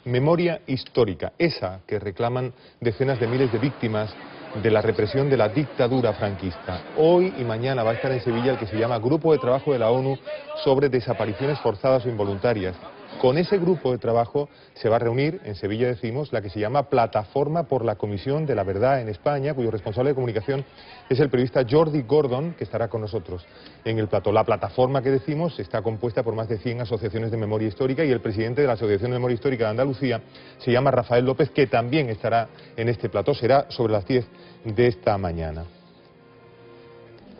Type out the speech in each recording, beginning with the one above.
Memoria histórica, esa que reclaman decenas de miles de víctimas de la represión de la dictadura franquista. Hoy y mañana va a estar en Sevilla el que se llama Grupo de Trabajo de la ONU sobre desapariciones forzadas o involuntarias. Con ese grupo de trabajo se va a reunir, en Sevilla decimos, la que se llama Plataforma por la Comisión de la Verdad en España, cuyo responsable de comunicación es el periodista Jordi Gordon, que estará con nosotros en el plató. La plataforma que decimos está compuesta por más de 100 asociaciones de memoria histórica y el presidente de la Asociación de Memoria Histórica de Andalucía se llama Rafael López, que también estará en este plató. Será sobre las 10 de esta mañana.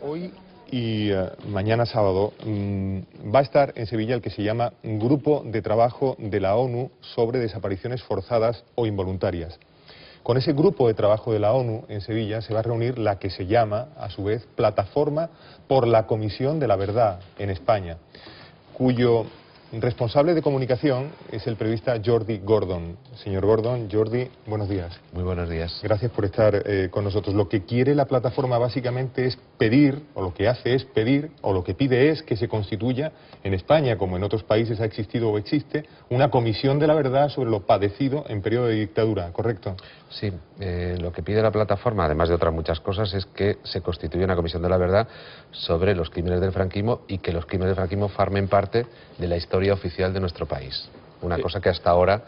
Hoy y mañana sábado va a estar en Sevilla el que se llama Grupo de Trabajo de la ONU sobre desapariciones forzadas o involuntarias. Con ese grupo de trabajo de la ONU en Sevilla se va a reunir la que se llama, a su vez, Plataforma por la Comisión de la Verdad en España, cuyo responsable de comunicación es el periodista Jordi Gordon. Señor Gordon, Jordi, buenos días. Muy buenos días. Gracias por estar con nosotros. Lo que quiere la plataforma básicamente es pedir, o lo que hace es pedir, o lo que pide es que se constituya en España, como en otros países ha existido o existe, una comisión de la verdad sobre lo padecido en periodo de dictadura, ¿correcto? Sí, lo que pide la plataforma, además de otras muchas cosas, es que se constituya una comisión de la verdad sobre los crímenes del franquismo y que los crímenes del franquismo formen parte de la historia oficial de nuestro país. Una cosa que hasta ahora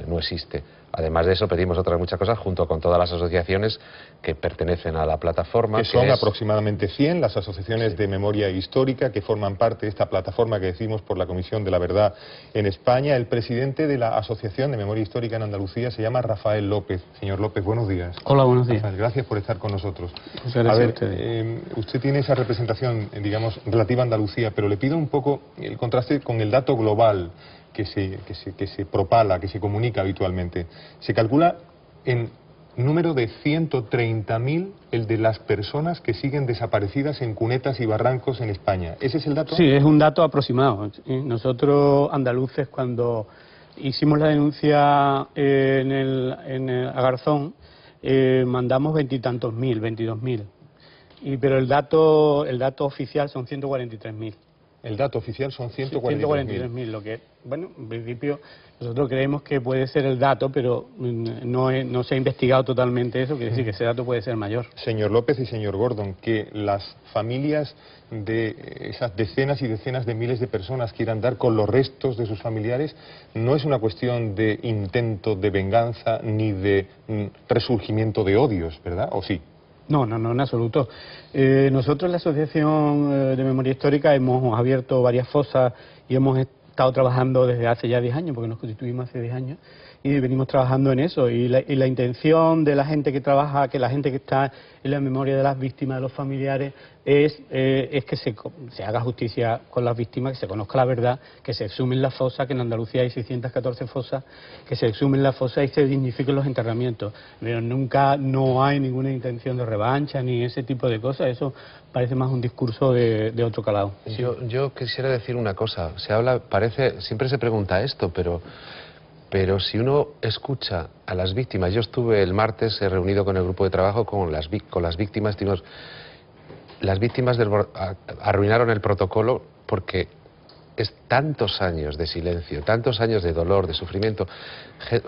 no existe. Además de eso, pedimos otras muchas cosas junto con todas las asociaciones que pertenecen a la plataforma. Que son aproximadamente 100 las asociaciones de memoria histórica que forman parte de esta plataforma que decimos por la Comisión de la Verdad en España. El presidente de la Asociación de Memoria Histórica en Andalucía se llama Rafael López. Señor López, buenos días. Hola, buenos días. Rafael, gracias por estar con nosotros. Muchas gracias a ustedes. Usted tiene esa representación, digamos, relativa a Andalucía, pero le pido un poco el contraste con el dato global que se propala, que se comunica habitualmente. Se calcula en número de 130.000 el de las personas que siguen desaparecidas en cunetas y barrancos en España. ¿Ese es el dato? Sí, es un dato aproximado. Nosotros, andaluces, cuando hicimos la denuncia en el Agarzón, mandamos 20 y tantos mil, 22.000. Pero el dato oficial son 143.000. El dato oficial son 143.000, lo que, bueno, en principio nosotros creemos que puede ser el dato, pero no se ha investigado totalmente eso, quiere decir que ese dato puede ser mayor. Señor López y señor Gordon, que las familias de esas decenas y decenas de miles de personas quieran dar con los restos de sus familiares no es una cuestión de intento de venganza ni de resurgimiento de odios, ¿verdad? ¿O sí? No, en absoluto. Nosotros en la Asociación de Memoria Histórica hemos abierto varias fosas y hemos estado trabajando desde hace ya 10 años, porque nos constituimos hace 10 años, y venimos trabajando en eso. Y la intención de la gente que trabaja, que la gente que está en la memoria de las víctimas, de los familiares, es que se haga justicia con las víctimas, que se conozca la verdad, que se exhumen las fosas, que en Andalucía hay 614 fosas, que se exhumen las fosas y se dignifiquen los enterramientos. Pero no hay ninguna intención de revancha ni ese tipo de cosas. Eso parece más un discurso de otro calado. Yo quisiera decir una cosa. Siempre se pregunta esto, pero si uno escucha a las víctimas, yo estuve el martes reunido con el grupo de trabajo con las víctimas, las víctimas arruinaron el protocolo porque es tantos años de silencio, tantos años de dolor, de sufrimiento,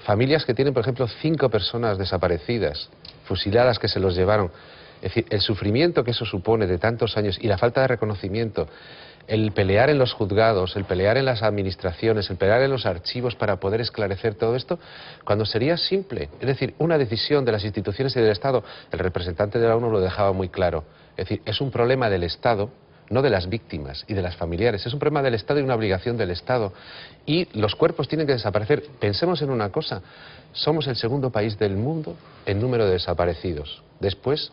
familias que tienen, por ejemplo, 5 personas desaparecidas, fusiladas que se los llevaron, es decir, el sufrimiento que eso supone de tantos años y la falta de reconocimiento, el pelear en los juzgados, el pelear en las administraciones, el pelear en los archivos para poder esclarecer todo esto, cuando sería simple, es decir, una decisión de las instituciones y del Estado. El representante de la ONU lo dejaba muy claro, es decir, es un problema del Estado, no de las víctimas y de las familiares, es un problema del Estado y una obligación del Estado, y los cuerpos tienen que desaparecer. Pensemos en una cosa, somos el segundo país del mundo en número de desaparecidos, después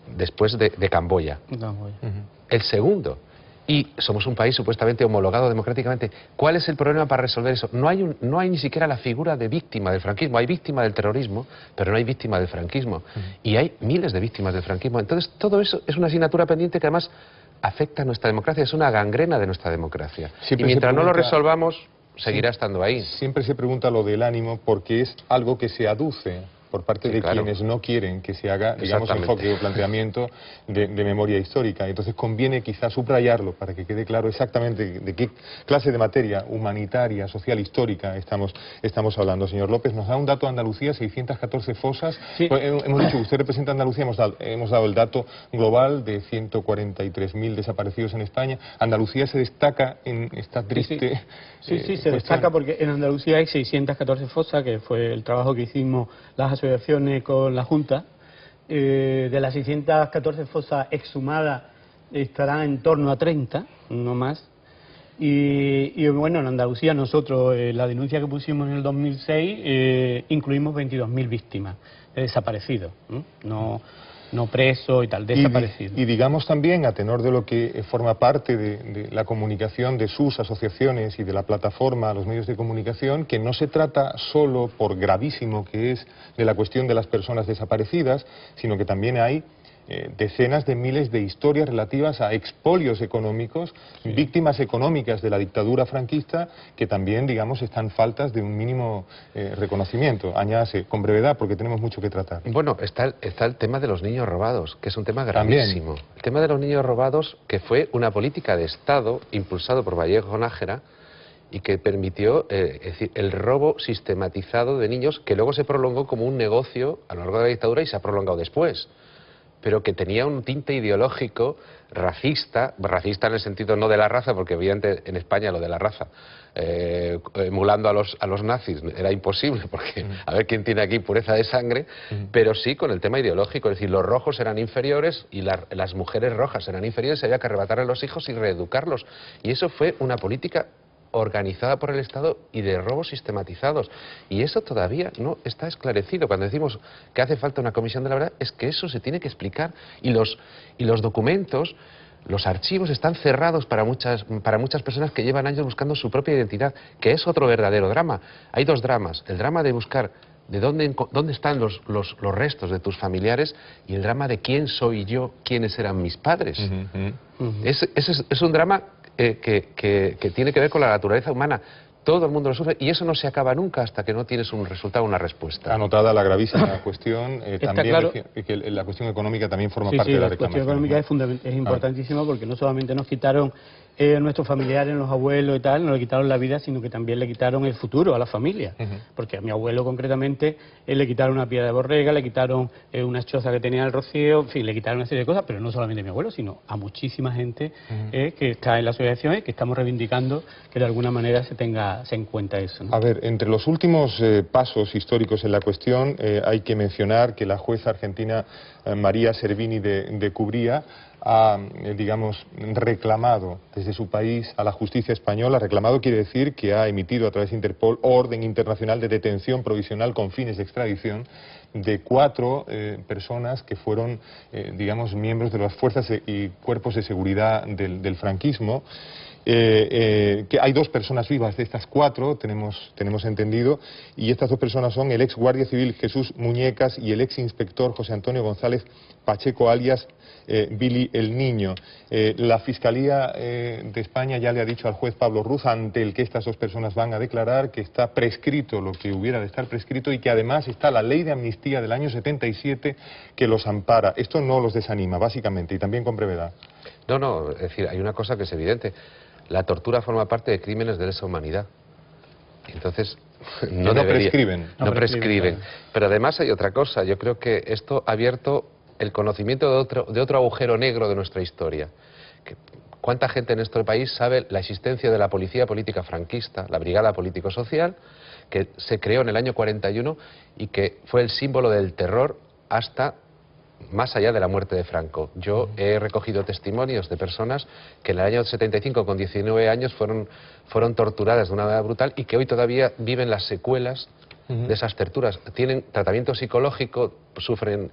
de Camboya. El segundo. Y somos un país supuestamente homologado democráticamente. ¿Cuál es el problema para resolver eso? No hay ni siquiera la figura de víctima del franquismo. Hay víctima del terrorismo, pero no hay víctima del franquismo. Y hay miles de víctimas del franquismo. Entonces, todo eso es una asignatura pendiente que además afecta a nuestra democracia. Es una gangrena de nuestra democracia. Y mientras no lo resolvamos, seguirá estando ahí. Siempre se pregunta lo del ánimo porque es algo que se aduce por parte de claro, quienes no quieren que se haga, digamos, enfoque o planteamiento de memoria histórica. Entonces conviene quizás subrayarlo para que quede claro exactamente de qué clase de materia humanitaria, social, histórica estamos hablando. Señor López, nos da un dato de Andalucía, 614 fosas. Sí. Pues, hemos dicho que usted representa a Andalucía, hemos dado el dato global de 143.000 desaparecidos en España. Andalucía se destaca en esta triste... Sí, se destaca porque en Andalucía hay 614 fosas, que fue el trabajo que hicimos las asociaciones con la Junta. De las 614 fosas exhumadas estarán en torno a 30, no más. Y bueno, en Andalucía nosotros, la denuncia que pusimos en el 2006, incluimos 22.000 víctimas de desaparecidos, no presos y tal, desaparecidos. Y digamos también, a tenor de lo que forma parte de la comunicación de sus asociaciones y de la plataforma a los medios de comunicación, que no se trata solo, por gravísimo que es, de la cuestión de las personas desaparecidas, sino que también hay decenas de miles de historias relativas a expolios económicos, víctimas económicas de la dictadura franquista, que también, digamos, están faltas de un mínimo reconocimiento. Añádase, con brevedad, porque tenemos mucho que tratar. Bueno, está el tema de los niños robados, que es un tema gravísimo. También. El tema de los niños robados, que fue una política de Estado impulsado por Vallejo Nájera y que permitió es decir, el robo sistematizado de niños, que luego se prolongó como un negocio a lo largo de la dictadura y se ha prolongado después, pero que tenía un tinte ideológico racista en el sentido no de la raza, porque evidentemente en España lo de la raza, emulando a los nazis, era imposible, porque a ver quién tiene aquí pureza de sangre, pero sí con el tema ideológico, es decir, los rojos eran inferiores y las mujeres rojas eran inferiores, había que arrebatarle a los hijos y reeducarlos, y eso fue una política organizada por el Estado y de robos sistematizados. Y eso todavía no está esclarecido. Cuando decimos que hace falta una comisión de la verdad, es que eso se tiene que explicar. Y los documentos, los archivos están cerrados para muchas personas que llevan años buscando su propia identidad, que es otro verdadero drama. Hay dos dramas. El drama de buscar de dónde están los restos de tus familiares y el drama de quién soy yo, quiénes eran mis padres. Es un drama que tiene que ver con la naturaleza humana. Todo el mundo lo sufre y eso no se acaba nunca hasta que no tienes un resultado, una respuesta. Anotada la gravísima cuestión, también claro. que la cuestión económica también forma parte de la reclamación. La cuestión económica es importantísima porque no solamente nos quitaron a nuestros familiares, los abuelos y tal, no le quitaron la vida, sino que también le quitaron el futuro a la familia. Porque a mi abuelo concretamente le quitaron una piedra de borrega, le quitaron una choza que tenía en el Rocío, en fin, le quitaron una serie de cosas, pero no solamente a mi abuelo, sino a muchísima gente que está en la asociación y que estamos reivindicando que de alguna manera se tenga en cuenta eso, ¿no? A ver, entre los últimos pasos históricos en la cuestión hay que mencionar que la jueza argentina María Servini de Cubría ha, digamos, reclamado desde su país a la justicia española. Reclamado quiere decir que ha emitido a través de Interpol orden internacional de detención provisional con fines de extradición de 4 personas que fueron, digamos, miembros de las fuerzas y cuerpos de seguridad del franquismo. Que hay 2 personas vivas de estas 4, tenemos entendido, y estas 2 personas son el ex guardia civil Jesús Muñecas y el ex inspector José Antonio González Pacheco, alias Billy el Niño. La Fiscalía de España ya le ha dicho al juez Pablo Ruz, ante el que estas 2 personas van a declarar, que está prescrito lo que hubiera de estar prescrito y que además está la ley de amnistía del año 77 que los ampara. Esto no los desanima, básicamente, y también con brevedad. No, es decir, hay una cosa que es evidente. La tortura forma parte de crímenes de lesa humanidad. Entonces, no prescriben. No prescriben. Pero además hay otra cosa. Yo creo que esto ha abierto el conocimiento de otro agujero negro de nuestra historia. ¿Cuánta gente en nuestro país sabe la existencia de la policía política franquista, la Brigada Político-Social, que se creó en el año 41 y que fue el símbolo del terror hasta más allá de la muerte de Franco? Yo he recogido testimonios de personas que en el año 75, con 19 años, fueron torturadas de una manera brutal y que hoy todavía viven las secuelas de esas torturas. Tienen tratamiento psicológico, sufren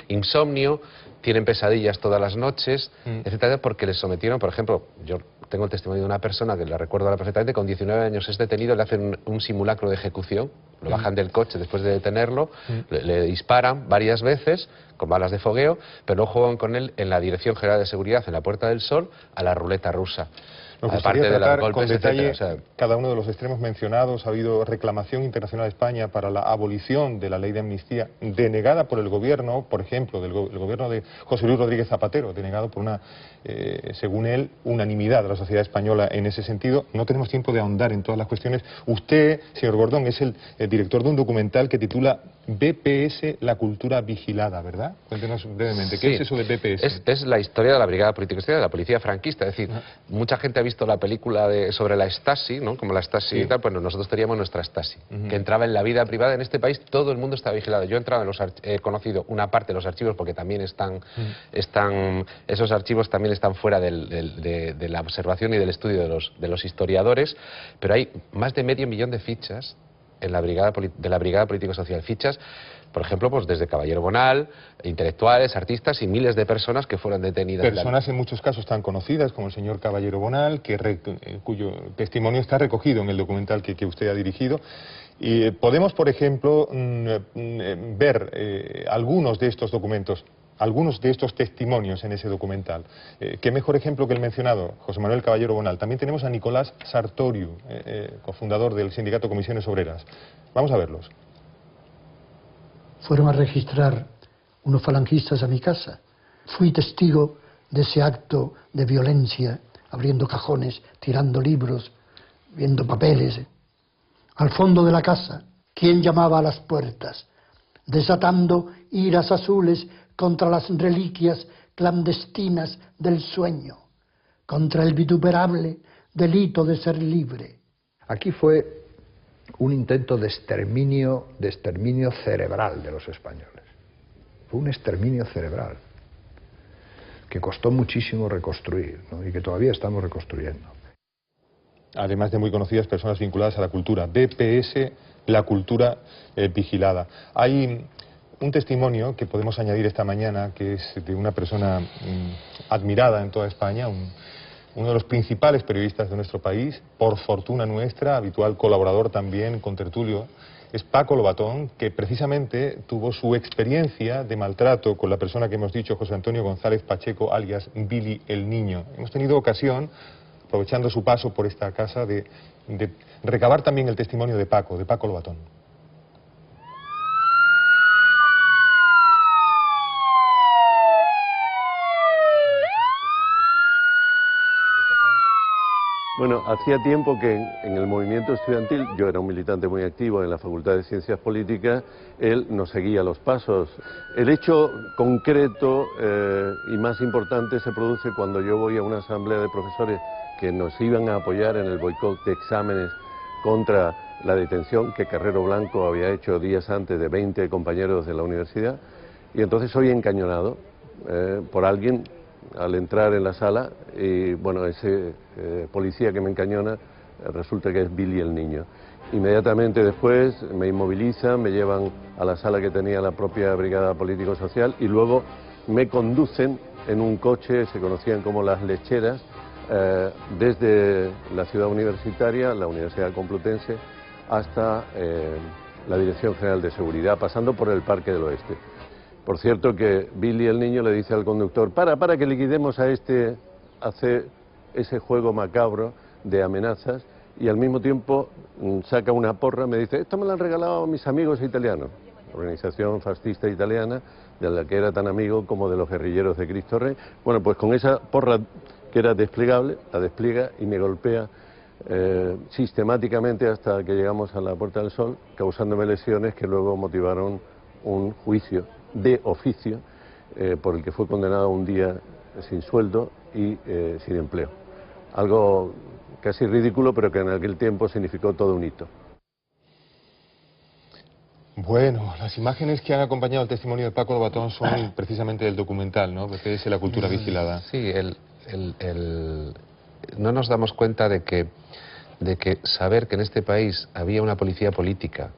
insomnio, tienen pesadillas todas las noches, etcétera, porque les sometieron, por ejemplo, yo tengo el testimonio de una persona que la recuerdo ahora perfectamente, con 19 años es detenido, le hacen un simulacro de ejecución, lo bajan del coche después de detenerlo, le disparan varias veces con balas de fogueo, pero no juegan con él en la Dirección General de Seguridad, en la Puerta del Sol, a la ruleta rusa. Nos aparte gustaría de los tratar golpes, con detalle etcétera, o sea, cada uno de los extremos mencionados. Ha habido reclamación internacional de España para la abolición de la ley de amnistía, denegada por el gobierno, por ejemplo, el gobierno de José Luis Rodríguez Zapatero, denegado por una, según él, unanimidad de la sociedad española en ese sentido. No tenemos tiempo de ahondar en todas las cuestiones. Usted, señor Gordón, es el director de un documental que titula BPS, la cultura vigilada, ¿verdad? Cuéntenos brevemente, ¿qué es eso de BPS? Es la historia de la Brigada Política Social, de la policía franquista. Es decir, mucha gente ha visto la película sobre la Stasi, ¿no? Como la Stasi y tal, pues nosotros teníamos nuestra Stasi, que entraba en la vida privada. En este país todo el mundo está vigilado. Yo he entrado he conocido una parte de los archivos porque también esos archivos también están fuera de la observación y del estudio de los historiadores, pero hay más de medio millón de fichas en la brigada de la Brigada Político-Social. Fichas, por ejemplo, pues desde Caballero Bonal, intelectuales, artistas y miles de personas que fueron detenidas. Personas en muchos casos tan conocidas como el señor Caballero Bonal, cuyo testimonio está recogido en el documental que usted ha dirigido. Y podemos, por ejemplo, ver algunos de estos documentos, algunos de estos testimonios en ese documental. ¿Qué mejor ejemplo que el mencionado, José Manuel Caballero Bonal? También tenemos a Nicolás Sartoriu, cofundador del sindicato Comisiones Obreras. Vamos a verlos. Fueron a registrar unos falangistas a mi casa. Fui testigo de ese acto de violencia, abriendo cajones, tirando libros, viendo papeles. Al fondo de la casa, ¿quién llamaba a las puertas? Desatando iras azules contra las reliquias clandestinas del sueño, contra el vituperable delito de ser libre. Aquí fue un intento de exterminio cerebral de los españoles. Fue un exterminio cerebral que costó muchísimo reconstruir, ¿no? Y que todavía estamos reconstruyendo. Además de muy conocidas personas vinculadas a la cultura. BPS, la cultura vigilada. Hay un testimonio que podemos añadir esta mañana, que es de una persona admirada en toda España, uno de los principales periodistas de nuestro país, por fortuna nuestra, habitual colaborador también con Tertulio, es Paco Lobatón, que precisamente tuvo su experiencia de maltrato con la persona que hemos dicho, José Antonio González Pacheco, alias Billy el Niño. Hemos tenido ocasión, aprovechando su paso por esta casa, de recabar también el testimonio de Paco Lobatón. Bueno, hacía tiempo que en el movimiento estudiantil, yo era un militante muy activo en la Facultad de Ciencias Políticas, él nos seguía los pasos. El hecho concreto y más importante se produce cuando yo voy a una asamblea de profesores que nos iban a apoyar en el boicot de exámenes contra la detención que Carrero Blanco había hecho días antes de 20 compañeros de la universidad, y entonces soy encañonado por alguien al entrar en la sala, y bueno, ese policía que me encañona resulta que es Billy el Niño. Inmediatamente después me inmovilizan, me llevan a la sala que tenía la propia Brigada Político-Social y luego me conducen en un coche, se conocían como las lecheras, desde la ciudad universitaria, la Universidad Complutense, hasta la Dirección General de Seguridad, pasando por el Parque del Oeste. Por cierto que Billy el Niño le dice al conductor, para que liquidemos a este, hace ese juego macabro de amenazas, y al mismo tiempo saca una porra, me dice, esto me lo han regalado mis amigos italianos, organización fascista italiana, de la que era tan amigo como de los guerrilleros de Cristo Rey. Bueno, pues con esa porra que era desplegable, la despliega y me golpea sistemáticamente hasta que llegamos a la Puerta del Sol, causándome lesiones que luego motivaron un juicio de oficio por el que fue condenado a un día sin sueldo y sin empleo. Algo casi ridículo, pero que en aquel tiempo significó todo un hito. Bueno, las imágenes que han acompañado el testimonio de Paco Lobatón son precisamente del documental, ¿no? BPS, la cultura vigilada. Sí, no nos damos cuenta de que saber que en este país había una policía política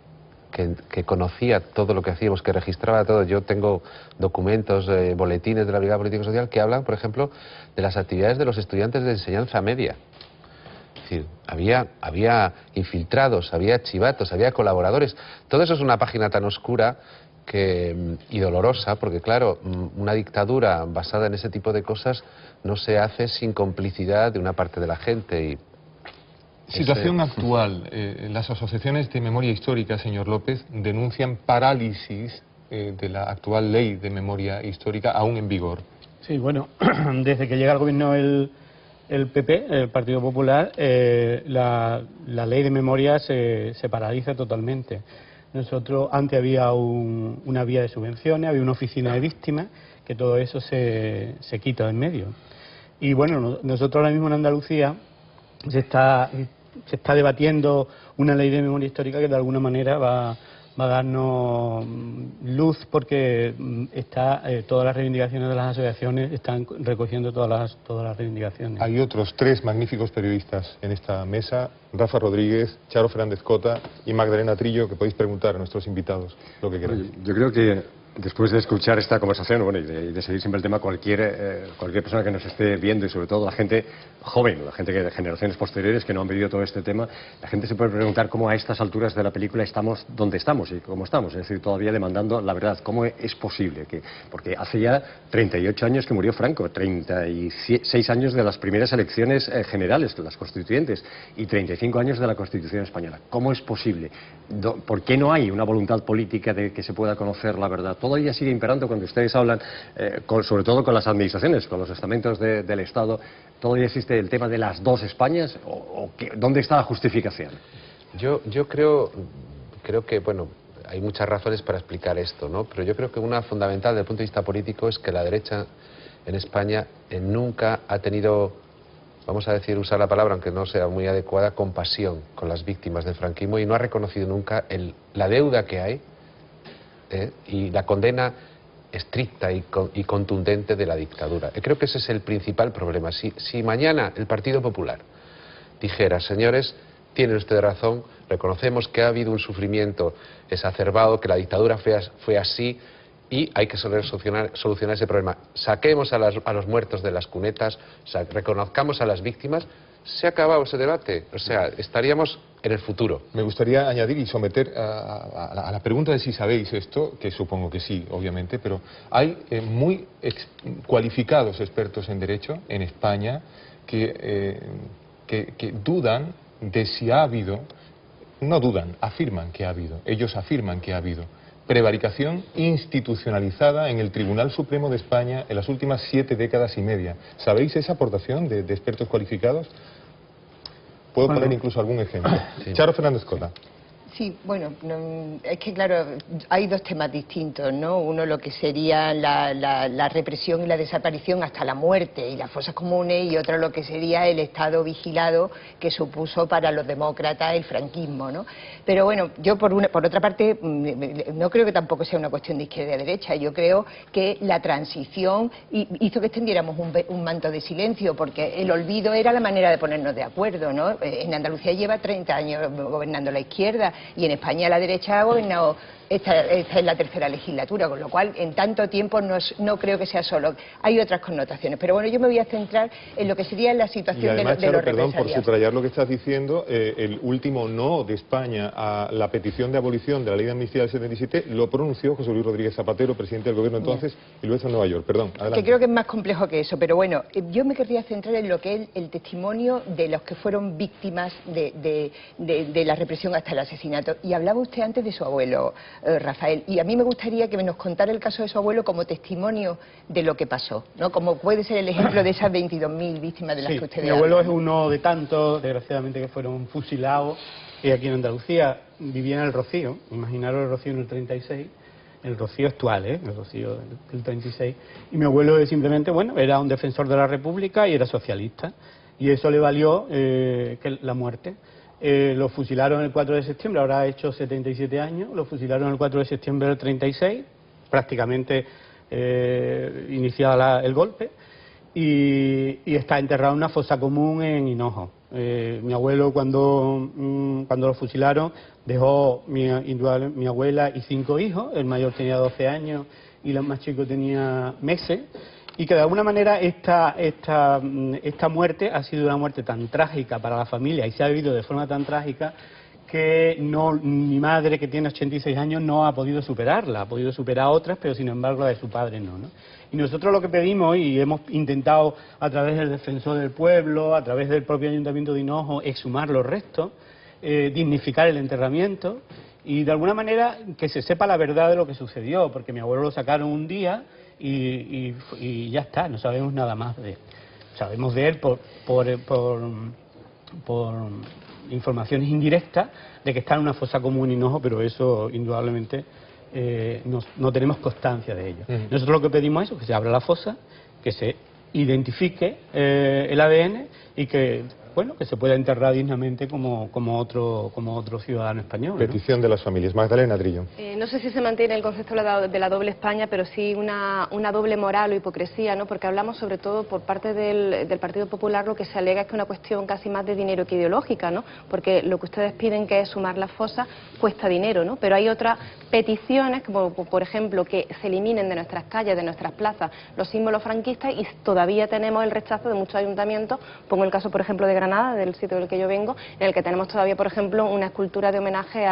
que conocía todo lo que hacíamos, que registraba todo. Yo tengo documentos, boletines de la Brigada Político-Social que hablan, por ejemplo, de las actividades de los estudiantes de enseñanza media. Es decir, había infiltrados, había chivatos, había colaboradores. Todo eso es una página tan oscura y dolorosa, porque claro, una dictadura basada en ese tipo de cosas no se hace sin complicidad de una parte de la gente. Y situación actual. Las asociaciones de memoria histórica, señor López, denuncian parálisis de la actual ley de memoria histórica aún en vigor. Sí, bueno, desde que llega al gobierno el PP, el Partido Popular, la ley de memoria se paraliza totalmente. Nosotros, antes había una vía de subvenciones, había una oficina de víctimas, que todo eso se quita de en medio. Y bueno, nosotros ahora mismo en Andalucía se está debatiendo una ley de memoria histórica que de alguna manera va a darnos luz, porque todas las reivindicaciones de las asociaciones están recogiendo todas las reivindicaciones. Hay otros 3 magníficos periodistas en esta mesa: Rafa Rodríguez, Charo Fernández Cota y Magdalena Trillo, que podéis preguntar a nuestros invitados lo que queráis. Yo creo que después de escuchar esta conversación, bueno, y de seguir siempre el tema, cualquier persona que nos esté viendo, y sobre todo la gente joven, la gente de generaciones posteriores que no han vivido todo este tema, la gente se puede preguntar cómo a estas alturas de la película estamos donde estamos y cómo estamos, es decir, todavía demandando la verdad. ¿Cómo es posible? Porque hace ya 38 años que murió Franco, 36 años de las primeras elecciones generales, las constituyentes, y 35 años de la Constitución española. ¿Cómo es posible? ¿Por qué no hay una voluntad política de que se pueda conocer la verdad? Todavía sigue imperando cuando ustedes hablan, sobre todo con las administraciones, con los estamentos del Estado, todavía existe el tema de las 2 Españas, ¿dónde está la justificación? Yo creo que, bueno, hay muchas razones para explicar esto, ¿no? Pero yo creo que una fundamental desde el punto de vista político es que la derecha en España nunca ha tenido, vamos a decir, usar la palabra, aunque no sea muy adecuada, compasión con las víctimas del franquismo, y no ha reconocido nunca la deuda que hay y la condena estricta y contundente de la dictadura. Creo que ese es el principal problema. Si mañana el Partido Popular dijera: señores, tienen ustedes razón, reconocemos que ha habido un sufrimiento exacerbado, que la dictadura fue así y hay que solucionar ese problema, saquemos a los muertos de las cunetas, reconozcamos a las víctimas, se ha acabado ese debate. O sea, estaríamos en el futuro. Me gustaría añadir y someter a la pregunta de si sabéis esto, que supongo que sí, obviamente, pero hay muy cualificados expertos en derecho en España que dudan de si ha habido, no dudan, afirman que ha habido, ellos afirman que ha habido prevaricación institucionalizada en el Tribunal Supremo de España en las últimas 7 décadas y media. ¿Sabéis esa aportación de expertos cualificados? Puedo poner incluso algún ejemplo. Sí. Charo Fernández Cota. Sí, bueno, es que claro, hay 2 temas distintos, ¿no? Uno, lo que sería la represión y la desaparición hasta la muerte y las fosas comunes, y otro, lo que sería el Estado vigilado que supuso para los demócratas el franquismo, ¿no? Pero bueno, yo por otra parte no creo que tampoco sea una cuestión de izquierda y derecha. Yo creo que la transición hizo que extendiéramos un manto de silencio, porque el olvido era la manera de ponernos de acuerdo, ¿no? En Andalucía lleva 30 años gobernando la izquierda, y en España la derecha ha gobernado, esta es la 3ª legislatura, con lo cual en tanto tiempo no creo que sea solo. Hay otras connotaciones, pero bueno, yo me voy a centrar en lo que sería la situación además, de los Charo, perdón por subrayar lo que estás diciendo, el último no de España a la petición de abolición de la ley de amnistía del 77 lo pronunció José Luis Rodríguez Zapatero, presidente del gobierno entonces, y lo hizo en Nueva York. Perdón, adelante. Que creo que es más complejo que eso, pero bueno, yo me querría centrar en lo que es el testimonio de los que fueron víctimas de la represión hasta el asesinato. Y hablaba usted antes de su abuelo, Rafael, y a mí me gustaría que nos contara el caso de su abuelo como testimonio de lo que pasó, ¿no? Como puede ser el ejemplo de esas 22.000 víctimas de las que usted mi abuelo es uno de tantos, desgraciadamente, que fueron fusilados aquí en Andalucía. Vivía en el Rocío, imaginaros el Rocío en el 36, el Rocío actual, el Rocío del 36, y mi abuelo simplemente, bueno, era un defensor de la República y era socialista, y eso le valió la muerte. Lo fusilaron el 4 de septiembre, ahora ha hecho 77 años, lo fusilaron el 4 de septiembre del 36, prácticamente iniciado el golpe, y está enterrado en una fosa común en Hinojo. Mi abuelo, cuando lo fusilaron, dejó mi abuela y 5 hijos, el mayor tenía 12 años y el más chico tenía meses, y que de alguna manera esta muerte ha sido una muerte tan trágica para la familia y se ha vivido de forma tan trágica que mi madre, que tiene 86 años, no ha podido superarla, ha podido superar otras, pero sin embargo la de su padre no. Y nosotros lo que pedimos, y hemos intentado a través del Defensor del Pueblo, a través del propio Ayuntamiento de Hinojo, exhumar los restos, dignificar el enterramiento y de alguna manera que se sepa la verdad de lo que sucedió, porque mi abuelo lo sacaron un día y ya está, no sabemos nada más de él. Sabemos de él por informaciones indirectas de que está en una fosa común en Hinojo, pero eso indudablemente no tenemos constancia de ello. Nosotros lo que pedimos es eso, que se abra la fosa, que se identifique el ADN y que se pueda enterrar dignamente como otro ciudadano español. Petición de las familias. Magdalena Trillo. No sé si se mantiene el concepto de la doble España, pero sí una doble moral o hipocresía, ¿no? Porque hablamos sobre todo por parte del Partido Popular, lo que se alega es que es una cuestión casi más de dinero que ideológica, ¿no? Porque lo que ustedes piden, que es sumar las fosas, cuesta dinero, ¿no? Pero hay otras peticiones, como por ejemplo que se eliminen de nuestras calles, de nuestras plazas, los símbolos franquistas, y todavía tenemos el rechazo de muchos ayuntamientos. Pongo el caso, por ejemplo, de Granada, del sitio del que yo vengo, en el que tenemos todavía, por ejemplo, una escultura de homenaje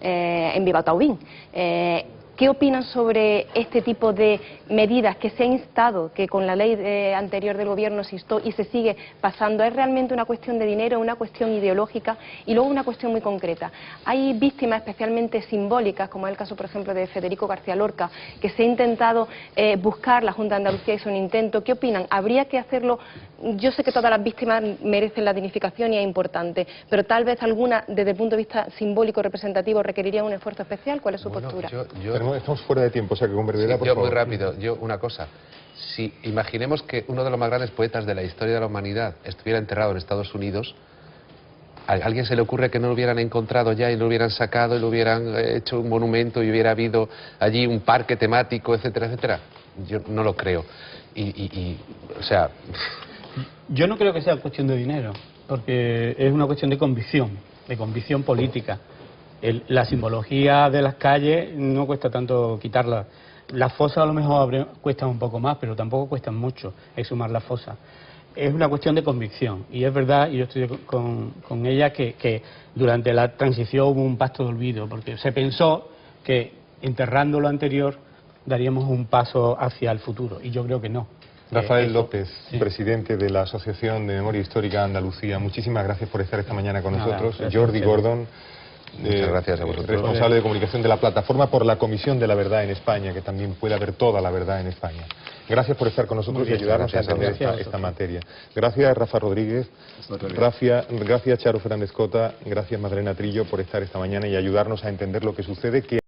en Viva-Taubín. ¿Qué opinan sobre este tipo de medidas que se ha instado, que con la ley anterior del Gobierno se instó y se sigue pasando? ¿Es realmente una cuestión de dinero, una cuestión ideológica? Y luego una cuestión muy concreta. Hay víctimas especialmente simbólicas, como es el caso, por ejemplo, de Federico García Lorca, que se ha intentado buscar, la Junta de Andalucía hizo un intento. ¿Qué opinan? ¿Habría que hacerlo? Yo sé que todas las víctimas merecen la dignificación y es importante, pero tal vez alguna, desde el punto de vista simbólico, representativo, requeriría un esfuerzo especial. ¿Cuál es su postura? Estamos fuera de tiempo, o sea que con brevedad, por favor. Muy rápido, una cosa. Si imaginemos que uno de los más grandes poetas de la historia de la humanidad estuviera enterrado en Estados Unidos, ¿a alguien se le ocurre que no lo hubieran encontrado ya y lo hubieran sacado y lo hubieran hecho un monumento y hubiera habido allí un parque temático, etcétera, etcétera? Yo no lo creo. O sea... Yo no creo que sea cuestión de dinero, porque es una cuestión de convicción política. La simbología de las calles no cuesta tanto quitarla. Las fosas a lo mejor cuestan un poco más, pero tampoco cuestan mucho exhumar las fosas. Es una cuestión de convicción, y es verdad, y yo estoy con ella, que durante la transición hubo un pacto de olvido, porque se pensó que enterrando lo anterior daríamos un paso hacia el futuro, y yo creo que no. Rafael López, presidente de la Asociación de Memoria Histórica Andalucía, muchísimas gracias por estar esta mañana con nosotros. Jordi Gordon, muchas gracias a vosotros. Responsable de comunicación de la Plataforma por la Comisión de la Verdad en España, que también puede haber toda la verdad en España. Gracias por estar con nosotros y ayudarnos a entender esta materia. Gracias, Rafa Rodríguez. Gracias, Charo Fernández Cota. Gracias, Magdalena Trillo, por estar esta mañana y ayudarnos a entender lo que sucede.